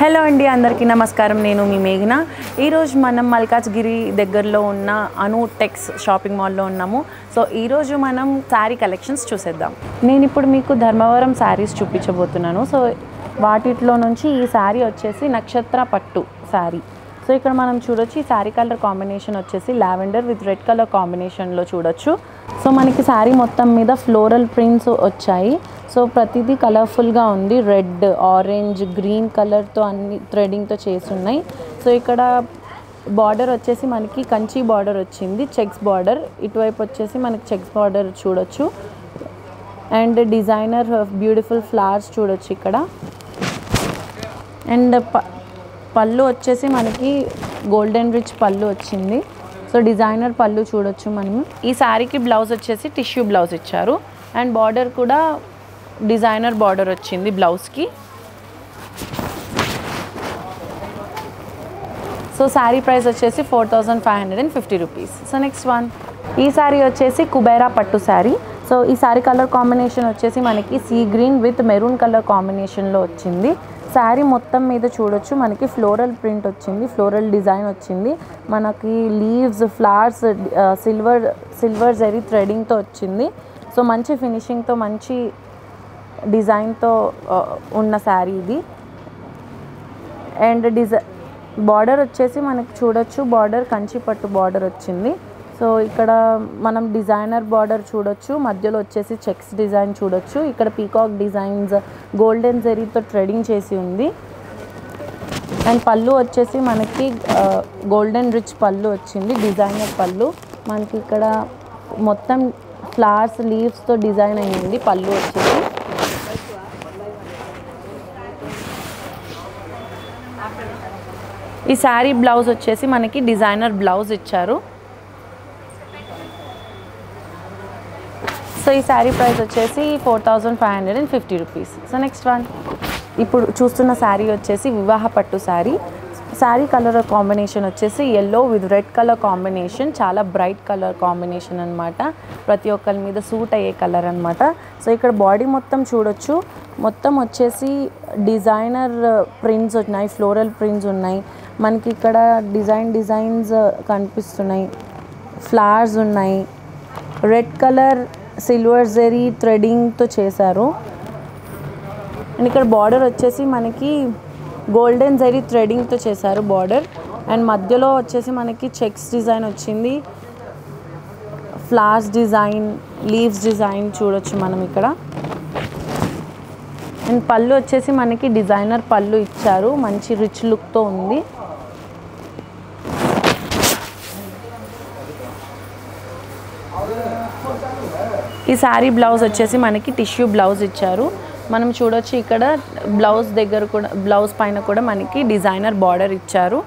Hello అండి, అందరికీ నమస్కారం. నేను మీ మేఘన. ఈరోజు మనం మల్కాజ్గిరి దగ్గరలో ఉన్న అను టెక్స్ షాపింగ్ మాల్లో ఉన్నాము. సో ఈరోజు మనం శారీ కలెక్షన్స్ చూసేద్దాం. నేను ఇప్పుడు మీకు ధర్మవరం శారీస్ చూపించబోతున్నాను. సో వాటిలో నుంచి ఈ శారీ వచ్చేసి నక్షత్ర పట్టు శారీ. సో ఇక్కడ మనం చూడొచ్చు, ఈ శారీ కలర్ కాంబినేషన్ వచ్చేసి లావెండర్ విత్ రెడ్ కలర్ కాంబినేషన్లో చూడొచ్చు. సో మనకి శారీ మొత్తం మీద ఫ్లోరల్ ప్రింట్స్ వచ్చాయి. సో ప్రతిదీ కలర్ఫుల్గా ఉంది. రెడ్, ఆరెంజ్, గ్రీన్ కలర్తో అన్ని థ్రెడింగ్తో చేసి ఉన్నాయి. సో ఇక్కడ బార్డర్ వచ్చేసి మనకి కంచి బార్డర్ వచ్చింది, చెక్స్ బార్డర్. ఇటువైపు వచ్చేసి మనకి చెక్స్ బార్డర్ చూడొచ్చు. అండ్ డిజైనర్ బ్యూటిఫుల్ ఫ్లవర్స్ చూడొచ్చు ఇక్కడ. అండ్ పళ్ళు వచ్చేసి మనకి గోల్డెన్ రిచ్ పళ్ళు వచ్చింది. సో డిజైనర్ పళ్ళు చూడొచ్చు మనము. ఈ శారీకి బ్లౌజ్ వచ్చేసి టిష్యూ బ్లౌజ్ ఇచ్చారు. అండ్ బార్డర్ కూడా డిజైనర్ బార్డర్ వచ్చింది బ్లౌజ్కి. సో శారీ ప్రైస్ వచ్చేసి 4550 రూపీస్. సో నెక్స్ట్ వన్, ఈ శారీ వచ్చేసి కుబేరా పట్టు శారీ. సో ఈ శారీ కలర్ కాంబినేషన్ వచ్చేసి మనకి sea green with maroon colour కాంబినేషన్లో వచ్చింది. శారీ మొత్తం మీద చూడొచ్చు మనకి ఫ్లోరల్ ప్రింట్ వచ్చింది, ఫ్లోరల్ డిజైన్ వచ్చింది. మనకి లీవ్స్, ఫ్లవర్స్, సిల్వర్ జరీ థ్రెడింగ్తో వచ్చింది. సో మంచి ఫినిషింగ్తో, మంచి డిజైన్తో ఉన్న శారీ ఇది. అండ్ బార్డర్ వచ్చేసి మనకి చూడొచ్చు, బార్డర్ కంచి పట్టు బార్డర్ వచ్చింది. సో ఇక్కడ మనం డిజైనర్ బార్డర్ చూడొచ్చు, మధ్యలో వచ్చేసి చెక్స్ డిజైన్ చూడొచ్చు. ఇక్కడ పీకాక్ డిజైన్స్ గోల్డెన్ జరీతో థ్రెడింగ్ చేసి ఉంది. అండ్ పళ్ళు వచ్చేసి మనకి గోల్డెన్ రిచ్ పళ్ళు వచ్చింది, డిజైనర్ పళ్ళు. మనకి ఇక్కడ మొత్తం ఫ్లవర్స్, లీవ్స్తో డిజైన్ అయ్యింది పళ్ళు వచ్చేసి. ఈ శారీ బ్లౌజ్ వచ్చేసి మనకి డిజైనర్ బ్లౌజ్ ఇచ్చారు. సో ఈ శారీ ప్రైస్ వచ్చేసి 4550 రూపీస్. సో నెక్స్ట్ వన్, ఇప్పుడు చూస్తున్న శారీ వచ్చేసి వివాహ పట్టు శారీ. శారీ కలర్ కాంబినేషన్ వచ్చేసి yellow with red colour combination. చాలా బ్రైట్ కలర్ కాంబినేషన్ అనమాట. ప్రతి ఒక్కరి మీద సూట్ అయ్యే కలర్ అనమాట. సో ఇక్కడ బాడీ మొత్తం చూడొచ్చు, మొత్తం వచ్చేసి డిజైనర్ ప్రింట్స్ ఉన్నాయి, ఫ్లోరల్ ప్రింట్స్ ఉన్నాయి. మనకి ఇక్కడ డిజైన్స్ కనిపిస్తున్నాయి, ఫ్లవర్స్ ఉన్నాయి, రెడ్ కలర్ సిల్వర్ జరీ థ్రెడింగ్తో చేశారు. అండ్ ఇక్కడ బార్డర్ వచ్చేసి మనకి గోల్డెన్ జరీ థ్రెడింగ్తో చేశారు బార్డర్. అండ్ మధ్యలో వచ్చేసి మనకి చెక్స్ డిజైన్ వచ్చింది, ఫ్లవర్స్ డిజైన్, లీవ్స్ డిజైన్ చూడొచ్చు మనం ఇక్కడ. అండ్ పళ్ళు వచ్చేసి మనకి డిజైనర్ పళ్ళు ఇచ్చారు, మంచి రిచ్ లుక్తో ఉంది. ఈ శారీ బ్లౌజ్ వచ్చేసి మనకి టిష్యూ బ్లౌజ్ ఇచ్చారు. మనం చూడొచ్చు ఇక్కడ బ్లౌజ్ దగ్గర కూడా, బ్లౌజ్ పైన కూడా మనకి డిజైనర్ బార్డర్ ఇచ్చారు.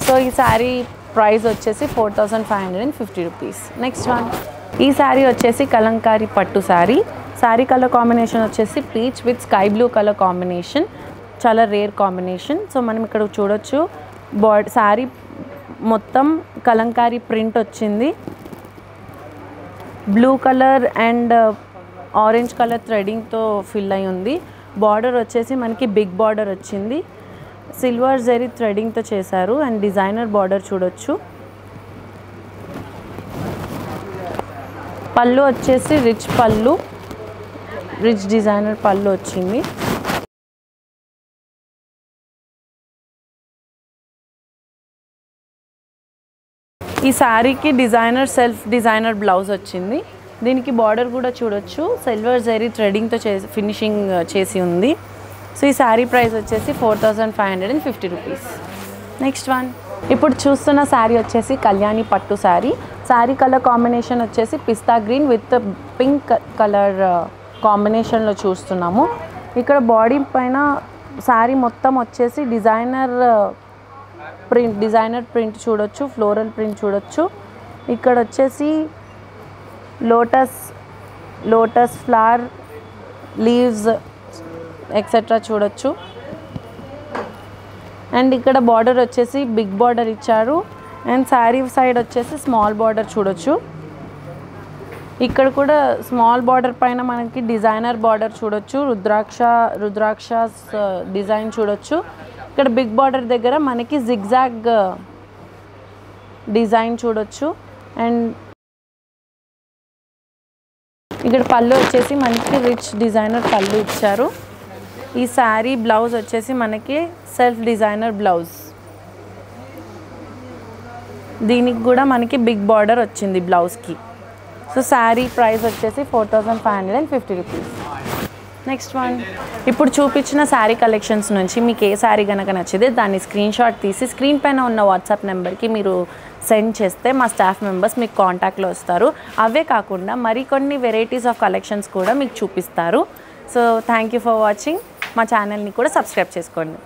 సో ఈ శారీ ప్రైస్ వచ్చేసి 4550 రూపీస్. నెక్స్ట్ వన్, ఈ శారీ వచ్చేసి కలంకారీ పట్టు శారీ. శారీ కలర్ కాంబినేషన్ వచ్చేసి peach with sky blue colour combination. చాలా రేర్ కాంబినేషన్. సో మనం ఇక్కడ చూడొచ్చు, శారీ మొత్తం కలంకారీ ప్రింట్ వచ్చింది. Blue colour and orange colour థ్రెడింగ్తో ఫిల్ అయి ఉంది. బార్డర్ వచ్చేసి మనకి బిగ్ బార్డర్ వచ్చింది, సిల్వర్ జరీ థ్రెడింగ్తో చేశారు. అండ్ డిజైనర్ బార్డర్ చూడొచ్చు. పళ్ళు వచ్చేసి రిచ్ పళ్ళు, రిచ్ డిజైనర్ పళ్ళు వచ్చింది. ఈ శారీకి డిజైనర్ సెల్ఫ్ డిజైనర్ బ్లౌజ్ వచ్చింది. దీనికి బార్డర్ కూడా చూడొచ్చు, సిల్వర్ జరీ థ్రెడింగ్తో ఫినిషింగ్ చేసి ఉంది. సో ఈ శారీ ప్రైస్ వచ్చేసి 4550 రూపీస్. నెక్స్ట్ వన్, ఇప్పుడు చూస్తున్న శారీ వచ్చేసి కళ్యాణి పట్టు శారీ. శారీ కలర్ కాంబినేషన్ వచ్చేసి పిస్తా గ్రీన్ విత్ పింక్ కలర్ కాంబినేషన్లో చూస్తున్నాము. ఇక్కడ బాడీ పైన శారీ మొత్తం వచ్చేసి డిజైనర్ ప్రింట్ చూడొచ్చు, ఫ్లోరల్ ప్రింట్ చూడొచ్చు. ఇక్కడ వచ్చేసి లోటస్ ఫ్లవర్, లీవ్స్ ఎక్సెట్రా చూడొచ్చు. అండ్ ఇక్కడ బార్డర్ వచ్చేసి బిగ్ బార్డర్ ఇచ్చారు. అండ్ శారీ సైడ్ వచ్చేసి స్మాల్ బార్డర్ చూడొచ్చు. ఇక్కడ కూడా స్మాల్ బార్డర్ పైన మనకి డిజైనర్ బార్డర్ చూడొచ్చు, రుద్రాక్ష డిజైన్ చూడొచ్చు. ఇక్కడ బిగ్ బార్డర్ దగ్గర మనకి జిగ్జాగ్ డిజైన్ చూడొచ్చు. అండ్ ఇక్కడ పళ్ళు వచ్చేసి మనకి రిచ్ డిజైనర్ పళ్ళు ఇచ్చారు. ఈ శారీ బ్లౌజ్ వచ్చేసి మనకి సెల్ఫ్ డిజైనర్ బ్లౌజ్. దీనికి కూడా మనకి బిగ్ బార్డర్ వచ్చింది బ్లౌజ్కి. సో శారీ ప్రైస్ వచ్చేసి 4550 రూపీస్. నెక్స్ట్ వన్, ఇప్పుడు చూపించిన శారీ కలెక్షన్స్ నుంచి మీకు ఏ శారీ కనుక నచ్చితే దాన్ని స్క్రీన్ షాట్ తీసి స్క్రీన్ పైన ఉన్న వాట్సాప్ నెంబర్కి మీరు సెండ్ చేస్తే మా స్టాఫ్ మెంబర్స్ మీకు కాంటాక్ట్లో వస్తారు. అవే కాకుండా మరికొన్ని వెరైటీస్ ఆఫ్ కలెక్షన్స్ కూడా మీకు చూపిస్తారు. So thank you for watching. మా ఛానల్ని కూడా సబ్స్క్రైబ్ చేసుకోండి.